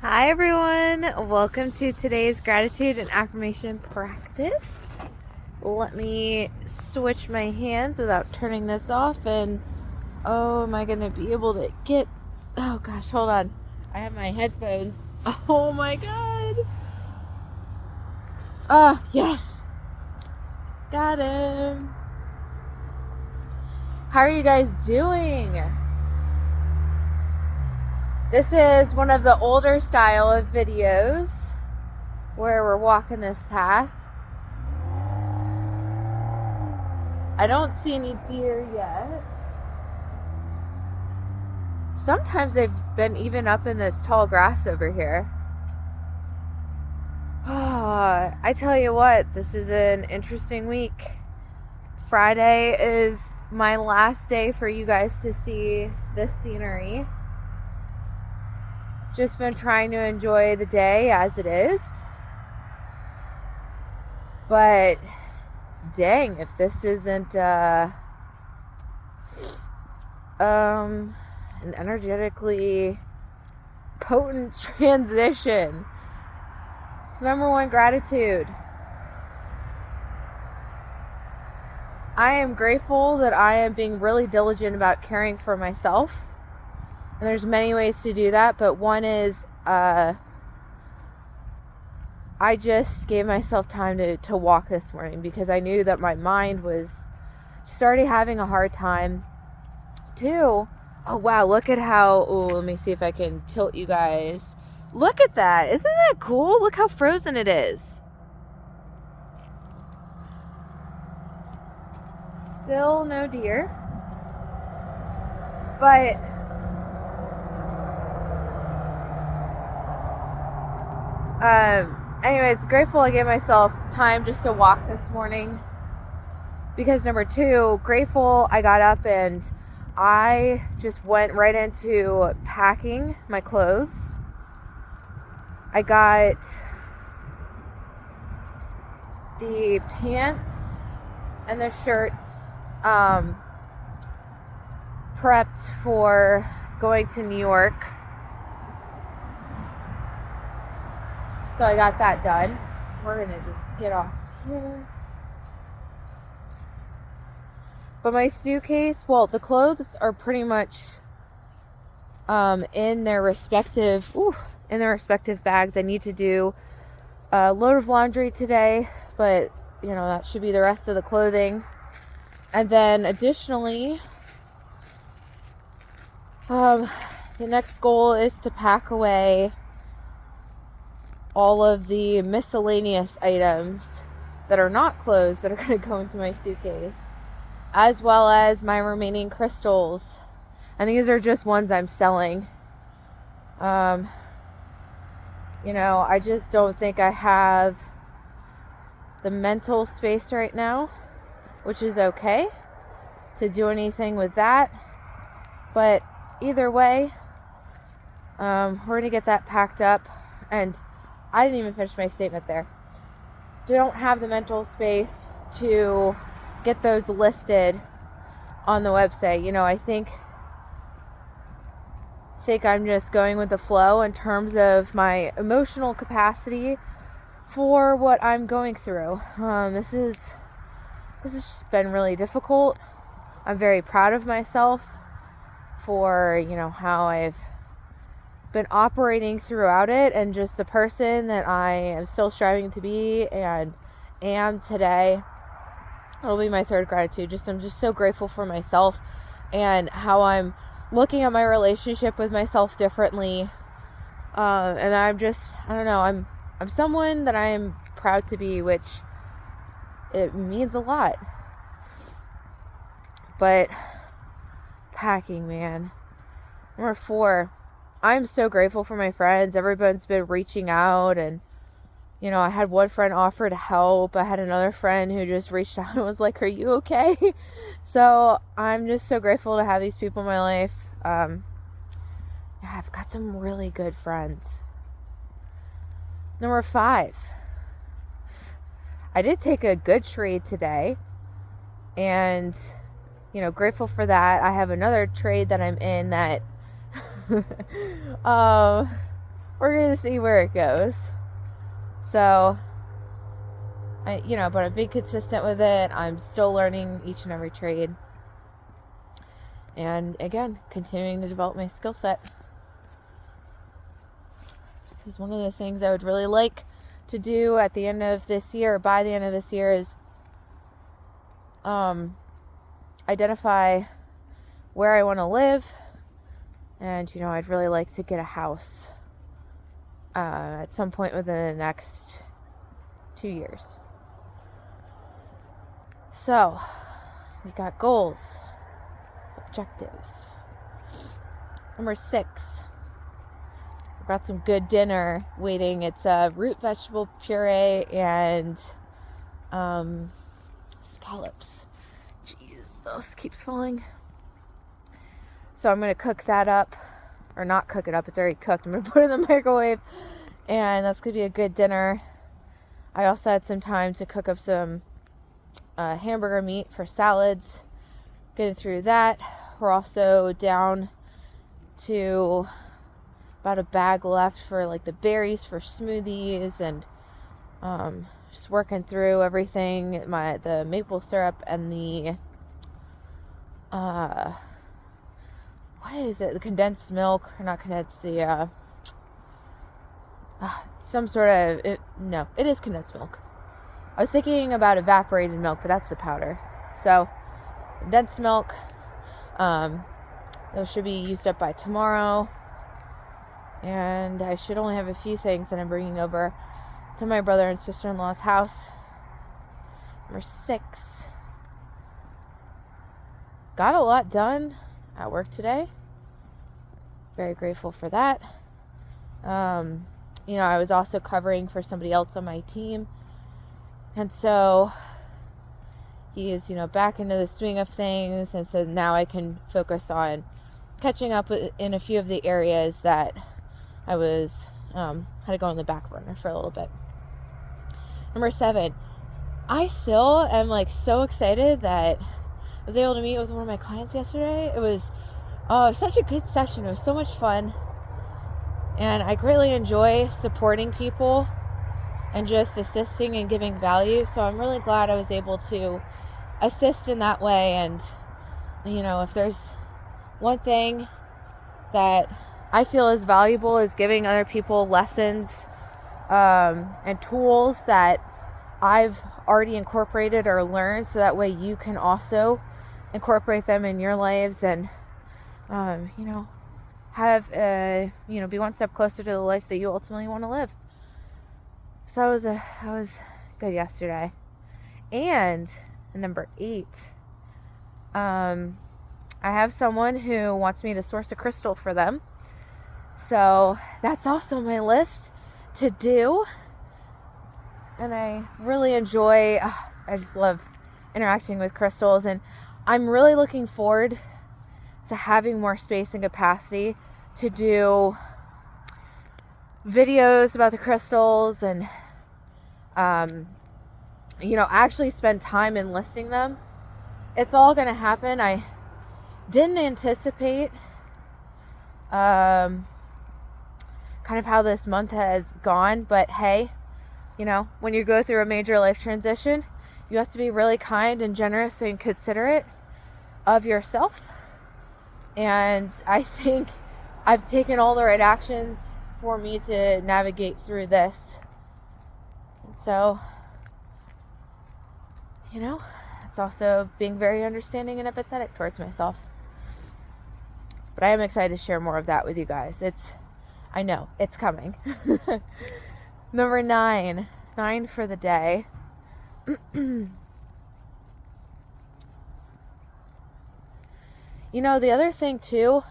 Hi everyone, welcome to today's gratitude and affirmation practice. Let me switch my hands without turning this off and am I gonna be able to oh gosh, hold on. I have my headphones. Oh my god. Yes. Got him. How are you guys doing? This is one of the older style of videos where we're walking this path. I don't see any deer yet. Sometimes they've been even up in this tall grass over here. I tell you what, this is an interesting week. Friday is my last day for you guys to see this scenery. Just been trying to enjoy the day as it is. But dang, if this isn't an energetically potent transition. So number one, gratitude. I am grateful that I am being really diligent about caring for myself. And there's many ways to do that, but one is I just gave myself time to walk this morning because I knew that my mind was just already having a hard time. Two, oh wow, look at how, let me see if I can tilt you guys. Look at that. Isn't that cool? Look how frozen it is. Still no deer. But anyways, grateful I gave myself time just to walk this morning. Because number two, grateful I got up and I just went right into packing my clothes. I got the pants and the shirts prepped for going to New York. So I got that done. We're gonna just get off here. But my suitcase, well, the clothes are pretty much in their respective bags. I need to do a load of laundry today, but that should be the rest of the clothing. And then additionally, the next goal is to pack away all of the miscellaneous items that are not clothes that are going to go into my suitcase, as well as my remaining crystals. And these are just ones I'm selling. I just don't think I have the mental space right now, which is okay, to do anything with that. But either way, we're going to get that packed up. And I didn't even finish my statement there. Don't have the mental space to get those listed on the website. I think I'm just going with the flow in terms of my emotional capacity for what I'm going through. This has just been really difficult. I'm very proud of myself for how I've been operating throughout it, and just the person that I am still striving to be and am today. It'll be my third gratitude. I'm just so grateful for myself and how I'm looking at my relationship with myself differently. And I don't know, I'm someone that I am proud to be, which it means a lot. But packing, man. Number 4, I'm so grateful for my friends. Everyone's been reaching out, and I had one friend offer to help. I had another friend who just reached out and was like, "Are you okay?" So I'm just so grateful to have these people in my life. I've got some really good friends. Number 5, I did take a good trade today, and grateful for that. I have another trade that I'm in that we're going to see where it goes. So, but I'm being consistent with it. I'm still learning each and every trade. And again, continuing to develop my skill set. Because one of the things I would really like to do at the end of this year, or by the end of this year, is identify where I want to live. And, I'd really like to get a house at some point within the next 2 years. So, we got goals, objectives. Number 6. We've got some good dinner waiting. It's root vegetable puree and scallops. Jeez, this keeps falling. So I'm going to cook that up. Or not cook it up, it's already cooked. I'm going to put it in the microwave. And that's going to be a good dinner. I also had some time to cook up some hamburger meat for salads. Getting through that. We're also down to about a bag left for like the berries for smoothies, and just working through everything. The maple syrup and the what is it? The condensed milk, or not condensed, the some sort of it is condensed milk. I was thinking about evaporated milk, but that's the powder. So condensed milk, those should be used up by tomorrow. And I should only have a few things that I'm bringing over to my brother and sister-in-law's house. Number 6. Got a lot done at work today. Very grateful for that. I was also covering for somebody else on my team. And so he is, back into the swing of things. And so now I can focus on catching up in a few of the areas that I was, had to go on the back burner for a little bit. Number 7, I still am so excited that I was able to meet with one of my clients yesterday. It was such a good session. It was so much fun. And I greatly enjoy supporting people and just assisting and giving value. So I'm really glad I was able to assist in that way. And, if there's one thing that I feel is valuable is giving other people lessons and tools that I've already incorporated or learned, so that way you can also incorporate them in your lives and, have, be one step closer to the life that you ultimately want to live. So that was good yesterday. And number 8, I have someone who wants me to source a crystal for them. So that's also on my list to do. And I really enjoy, I just love interacting with crystals. And I'm really looking forward to having more space and capacity to do videos about the crystals and, actually spend time in listing them. It's all going to happen. I didn't anticipate kind of how this month has gone, but hey, when you go through a major life transition, you have to be really kind and generous and considerate of yourself. And I think I've taken all the right actions for me to navigate through this. And so, it's also being very understanding and empathetic towards myself. But I am excited to share more of that with you guys. I know, it's coming. Number 9 for the day. The other thing too,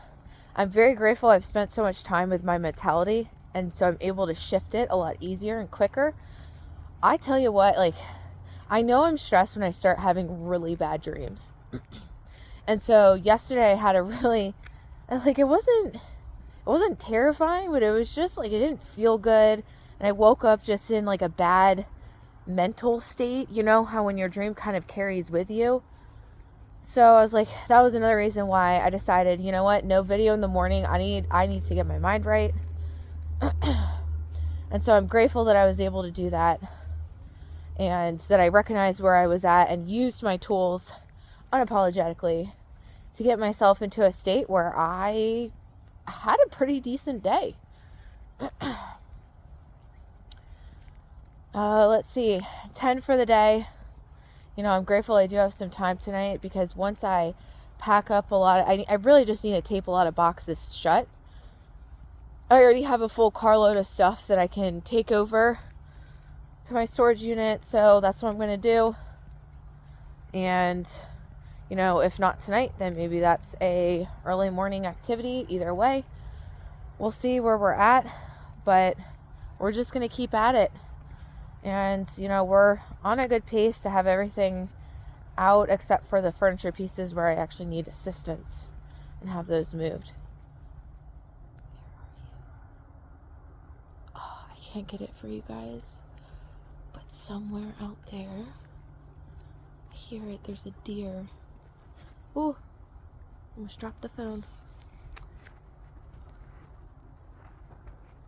I'm very grateful I've spent so much time with my mentality, and so I'm able to shift it a lot easier and quicker. I tell you what, I know I'm stressed when I start having really bad dreams. And so yesterday I had a really, it wasn't terrifying, but it was just it didn't feel good. And I woke up just in a bad mental state. You know how when your dream kind of carries with you. So I was that was another reason why I decided, you know what, no video in the morning. I need to get my mind right. And so I'm grateful that I was able to do that, and that I recognized where I was at and used my tools unapologetically to get myself into a state where I had a pretty decent day. Let's see, 10 for the day. I'm grateful I do have some time tonight, because once I pack up I really just need to tape a lot of boxes shut. I already have a full carload of stuff that I can take over to my storage unit, so that's what I'm going to do. And, if not tonight, then maybe that's a early morning activity. Either way, we'll see where we're at, but we're just going to keep at it. And, we're on a good pace to have everything out except for the furniture pieces where I actually need assistance and have those moved. Oh, I can't get it for you guys, but somewhere out there, I hear it. There's a deer. Ooh, almost dropped the phone.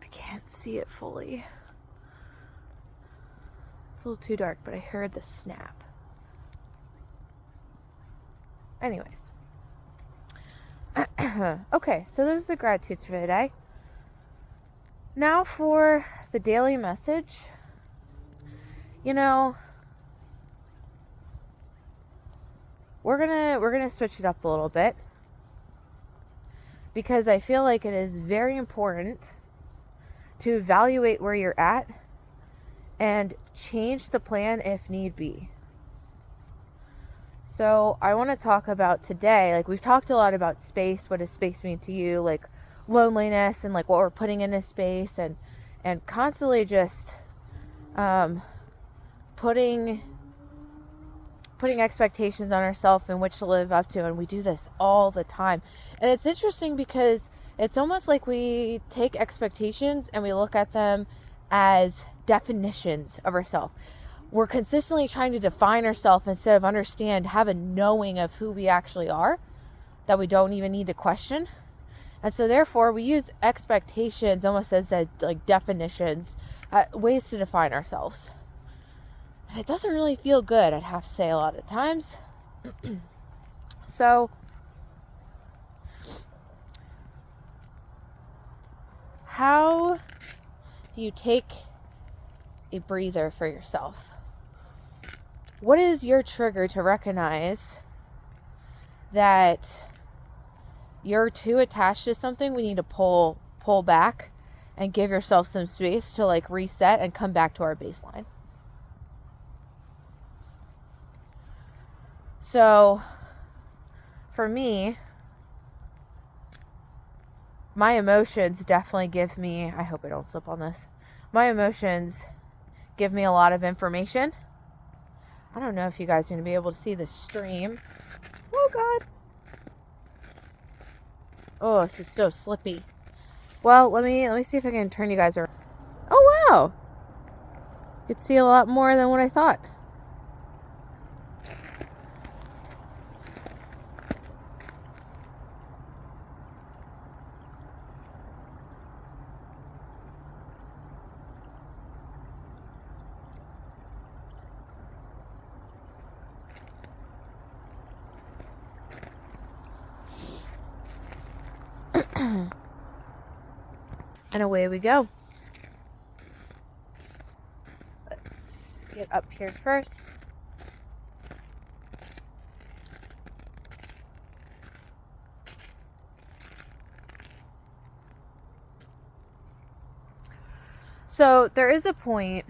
I can't see it fully. It's a little too dark, but I heard the snap. Anyways. Okay, so those are the gratitudes for today. Now for the daily message. We're gonna switch it up a little bit, because I feel like it is very important to evaluate where you're at and change the plan if need be. So I want to talk about today, like we've talked a lot about space. What does space mean to you? Like loneliness, and like what we're putting into space, and constantly just putting expectations on ourselves in which to live up to. And we do this all the time. And it's interesting because it's almost like we take expectations and we look at them as definitions of ourselves. We're consistently trying to define ourselves instead of have a knowing of who we actually are, that we don't even need to question. And so therefore we use expectations almost as like definitions, ways to define ourselves. And it doesn't really feel good, I'd have to say, a lot of times. So how do you take a breather for yourself? What is your trigger to recognize that you're too attached to something? We need to pull back and give yourself some space to like reset and come back to our baseline. So for me, my emotions definitely give me, I hope I don't slip on this. My emotions give me a lot of information. I don't know if you guys are going to be able to see the stream. Oh, God. Oh, this is so slippy. Well, let me see if I can turn you guys around. Oh, wow. You could see a lot more than what I thought. And away we go. Let's get up here first. So there is a point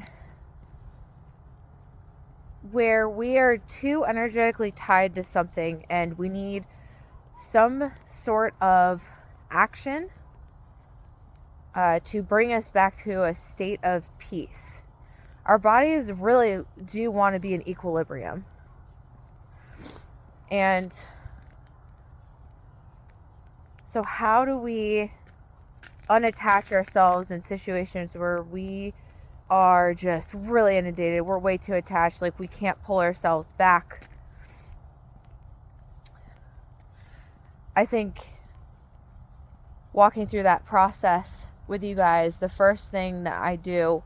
where we are too energetically tied to something and we need some sort of action to bring us back to a state of peace. Our bodies really do want to be in equilibrium. And so how do we unattach ourselves in situations where we are just really inundated? We're way too attached, like we can't pull ourselves back. I think walking through that process with you guys, the first thing that I do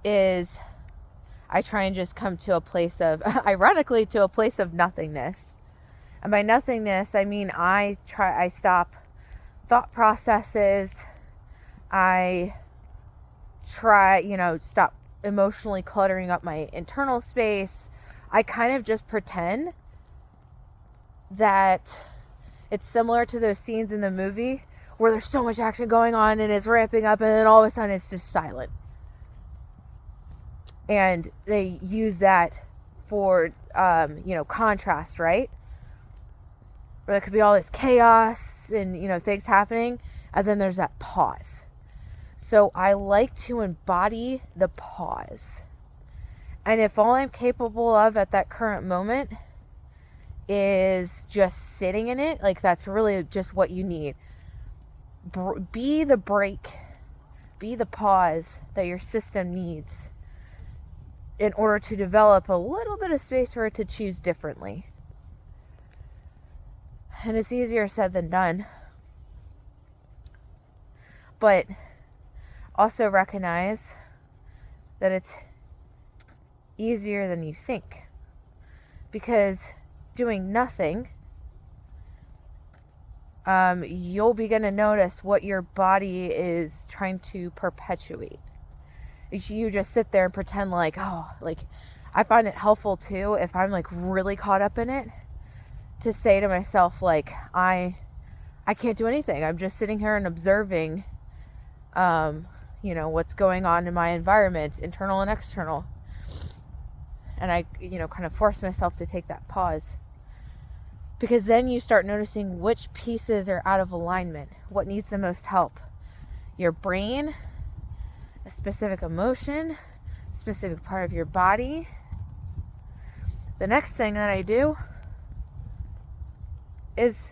is I try and just come to a place of, ironically, to a place of nothingness. And by nothingness, I mean I stop thought processes. I try, stop emotionally cluttering up my internal space. I kind of just pretend that it's similar to those scenes in the movie where there's so much action going on and it's ramping up, and then all of a sudden it's just silent. And they use that for, contrast, right? Where there could be all this chaos and, things happening, and then there's that pause. So I like to embody the pause. And if all I'm capable of at that current moment is just sitting in it, like that's really just what you need. Be the break, be the pause that your system needs in order to develop a little bit of space for it to choose differently. And it's easier said than done. But also recognize that it's easier than you think. Because doing nothing, you'll begin to notice what your body is trying to perpetuate. If you just sit there and pretend like I find it helpful too, if I'm like really caught up in it, to say to myself like I can't do anything. I'm just sitting here and observing what's going on in my environment, internal and external. And I kind of force myself to take that pause. Because then you start noticing which pieces are out of alignment, what needs the most help. Your brain, a specific emotion, a specific part of your body. The next thing that I do is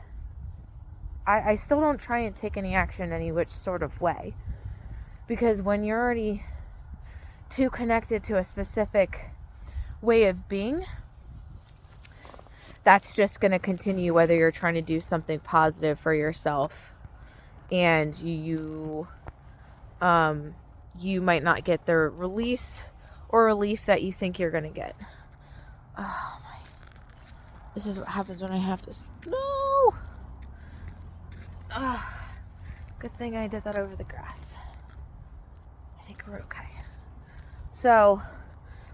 I still don't try and take any action any which sort of way. Because when you're already too connected to a specific way of being, that's just going to continue whether you're trying to do something positive for yourself and you might not get the release or relief that you think you're going to get. Oh my. This is what happens when I have to... No! Good thing I did that over the grass. I think we're okay. So,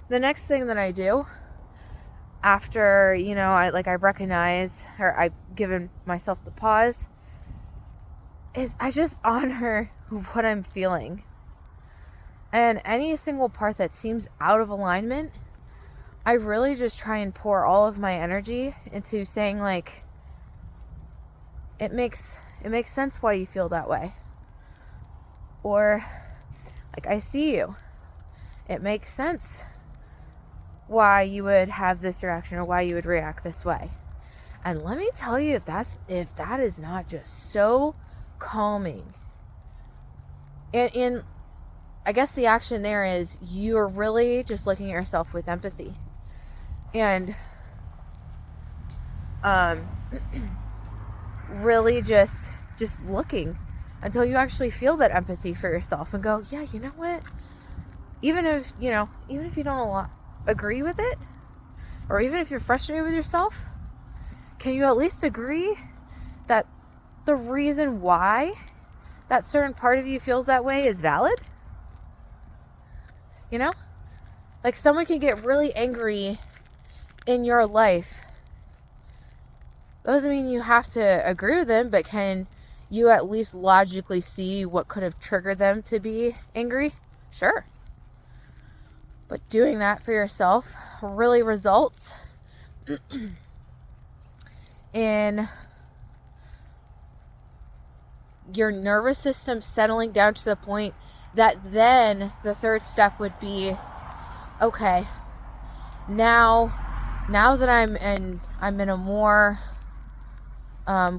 the next thing that I do after, I recognize, or I've given myself the pause, is I just honor what I'm feeling. And any single part that seems out of alignment, I really just try and pour all of my energy into saying like, it makes sense why you feel that way. Or like, I see you. It makes sense why you would have this reaction or why you would react this way. And let me tell you, if that is not just so calming. And I guess the action there is you're really just looking at yourself with empathy. And really just looking until you actually feel that empathy for yourself and go, yeah, you know what? Even if you don't agree with it, or even if you're frustrated with yourself, can you at least agree that the reason why that certain part of you feels that way is valid? Like someone can get really angry in your life. That doesn't mean you have to agree with them, but can you at least logically see what could have triggered them to be angry? Sure. But doing that for yourself really results in your nervous system settling down to the point that then the third step would be, okay, now that I'm in a more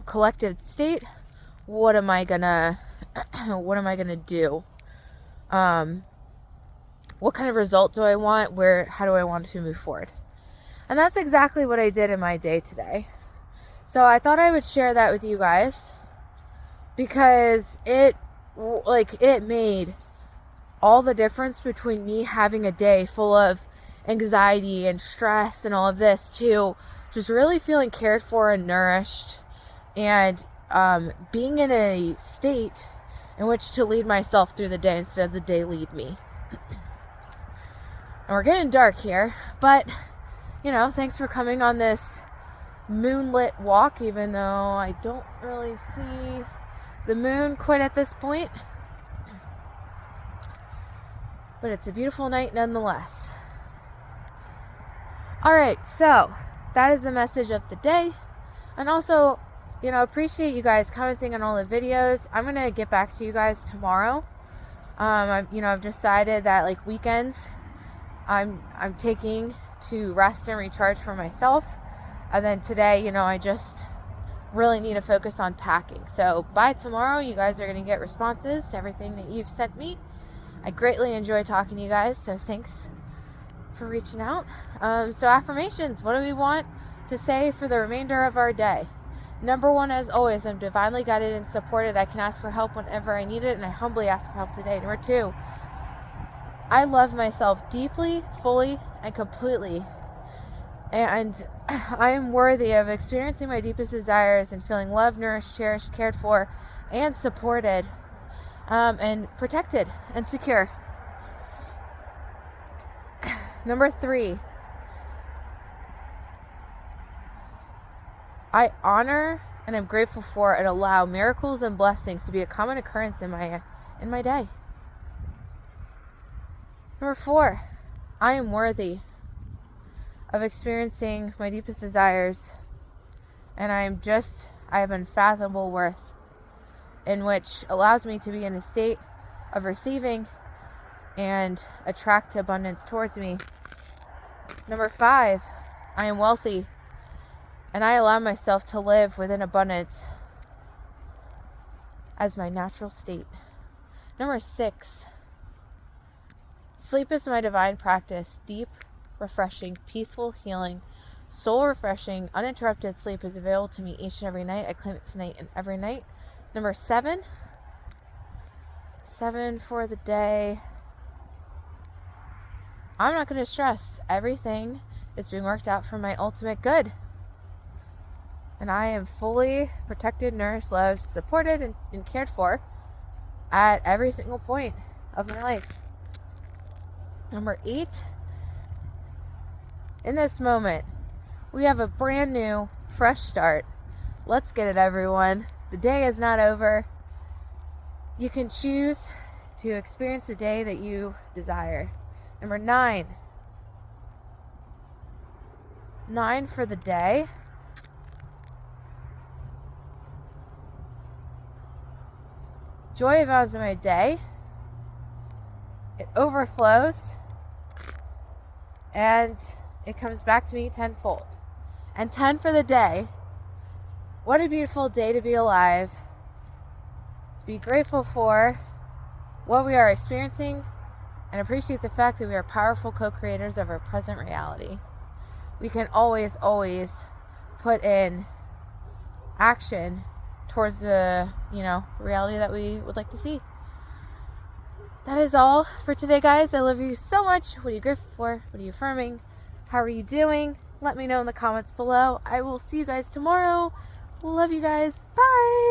collective state, what am I gonna do? What kind of result do I want? How do I want to move forward? And that's exactly what I did in my day today. So I thought I would share that with you guys because it like, it made all the difference between me having a day full of anxiety and stress and all of this to just really feeling cared for and nourished, and being in a state in which to lead myself through the day instead of the day lead me. And we're getting dark here, but thanks for coming on this moonlit walk, even though I don't really see the moon quite at this point. But it's a beautiful night nonetheless. Alright, so that is the message of the day. And also, appreciate you guys commenting on all the videos. I'm going to get back to you guys tomorrow. I've decided that like weekends I'm taking to rest and recharge for myself. And then today, I just really need to focus on packing. So by tomorrow, you guys are going to get responses to everything that you've sent me. I greatly enjoy talking to you guys, so thanks for reaching out. So affirmations, what do we want to say for the remainder of our day? Number 1, as always, I'm divinely guided and supported. I can ask for help whenever I need it, and I humbly ask for help today. Number 2, I love myself deeply, fully, and completely. And I am worthy of experiencing my deepest desires and feeling loved, nourished, cherished, cared for, and supported, and protected and secure. Number 3, I honor and am grateful for and allow miracles and blessings to be a common occurrence in my day. Number 4, I am worthy of experiencing my deepest desires, and I have unfathomable worth, in which allows me to be in a state of receiving and attract abundance towards me. Number 5, I am wealthy, and I allow myself to live within abundance as my natural state. Number 6, sleep is my divine practice. Deep, refreshing, peaceful, healing, soul refreshing, uninterrupted sleep is available to me each and every night. I claim it tonight and every night. Number 7 for the day. I'm not going to stress. Everything is being worked out for my ultimate good. And I am fully protected, nourished, loved, supported, and cared for at every single point of my life. Number 8, in this moment, we have a brand new, fresh start. Let's get it, everyone. The day is not over. You can choose to experience the day that you desire. Number 9 for the day. Joy abounds in my day. It overflows. And it comes back to me tenfold. And 10 for the day. What a beautiful day to be alive. To be grateful for what we are experiencing and appreciate the fact that we are powerful co-creators of our present reality. We can always put in action towards the, reality that we would like to see. That is all for today, guys. I love you so much. What are you grateful for? What are you affirming? How are you doing? Let me know in the comments below. I will see you guys tomorrow. Love you guys. Bye.